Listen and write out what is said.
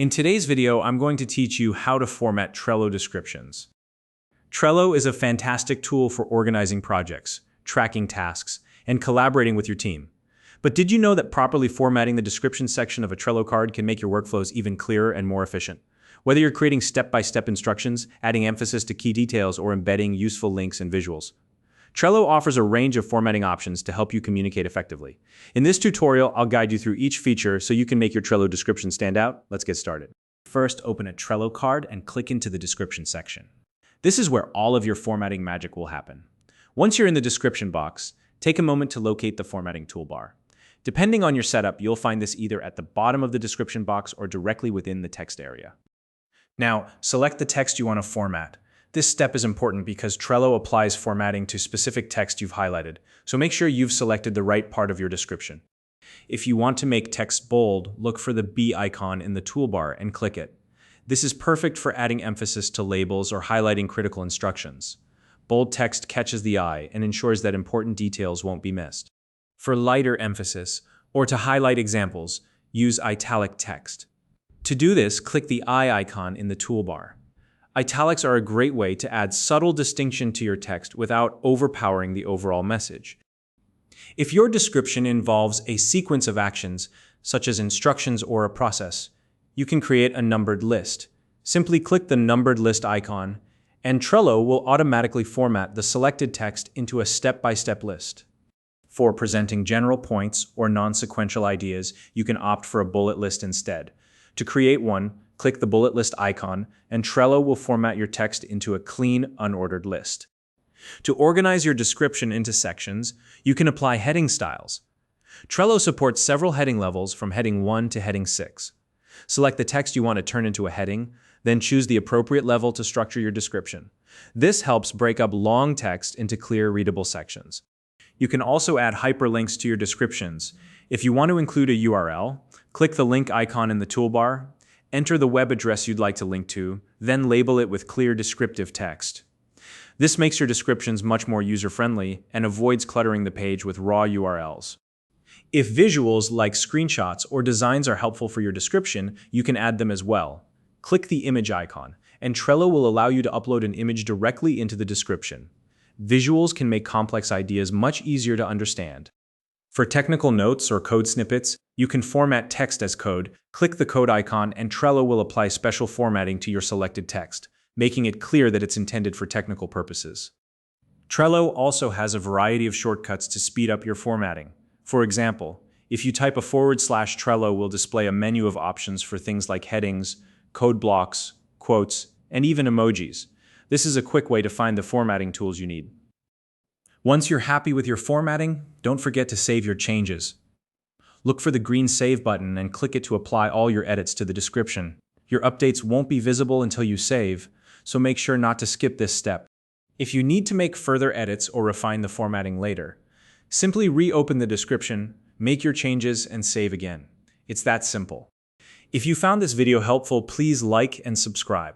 In today's video, I'm going to teach you how to format Trello descriptions. Trello is a fantastic tool for organizing projects, tracking tasks, and collaborating with your team. But did you know that properly formatting the description section of a Trello card can make your workflows even clearer and more efficient? Whether you're creating step-by-step instructions, adding emphasis to key details, or embedding useful links and visuals, Trello offers a range of formatting options to help you communicate effectively. In this tutorial, I'll guide you through each feature so you can make your Trello description stand out. Let's get started. First, open a Trello card and click into the description section. This is where all of your formatting magic will happen. Once you're in the description box, take a moment to locate the formatting toolbar. Depending on your setup, you'll find this either at the bottom of the description box or directly within the text area. Now, select the text you want to format. This step is important because Trello applies formatting to specific text you've highlighted, so make sure you've selected the right part of your description. If you want to make text bold, look for the B icon in the toolbar and click it. This is perfect for adding emphasis to labels or highlighting critical instructions. Bold text catches the eye and ensures that important details won't be missed. For lighter emphasis, or to highlight examples, use italic text. To do this, click the eye icon in the toolbar. Italics are a great way to add subtle distinction to your text without overpowering the overall message. If your description involves a sequence of actions, such as instructions or a process, you can create a numbered list. Simply click the numbered list icon, and Trello will automatically format the selected text into a step-by-step list. For presenting general points or non-sequential ideas, you can opt for a bullet list instead. To create one, click the bullet list icon, and Trello will format your text into a clean, unordered list. To organize your description into sections, you can apply heading styles. Trello supports several heading levels from heading 1 to heading 6. Select the text you want to turn into a heading, then choose the appropriate level to structure your description. This helps break up long text into clear, readable sections. You can also add hyperlinks to your descriptions. If you want to include a URL, click the link icon in the toolbar, enter the web address you'd like to link to, then label it with clear descriptive text. This makes your descriptions much more user-friendly and avoids cluttering the page with raw URLs. If visuals like screenshots or designs are helpful for your description, you can add them as well. Click the image icon, and Trello will allow you to upload an image directly into the description. Visuals can make complex ideas much easier to understand. For technical notes or code snippets, you can format text as code. Click the code icon and Trello will apply special formatting to your selected text, making it clear that it's intended for technical purposes. Trello also has a variety of shortcuts to speed up your formatting. For example, if you type a / Trello will display a menu of options for things like headings, code blocks, quotes, and even emojis. This is a quick way to find the formatting tools you need. Once you're happy with your formatting, don't forget to save your changes. Look for the green Save button and click it to apply all your edits to the description. Your updates won't be visible until you save, so make sure not to skip this step. If you need to make further edits or refine the formatting later, simply reopen the description, make your changes, and save again. It's that simple. If you found this video helpful, please like and subscribe.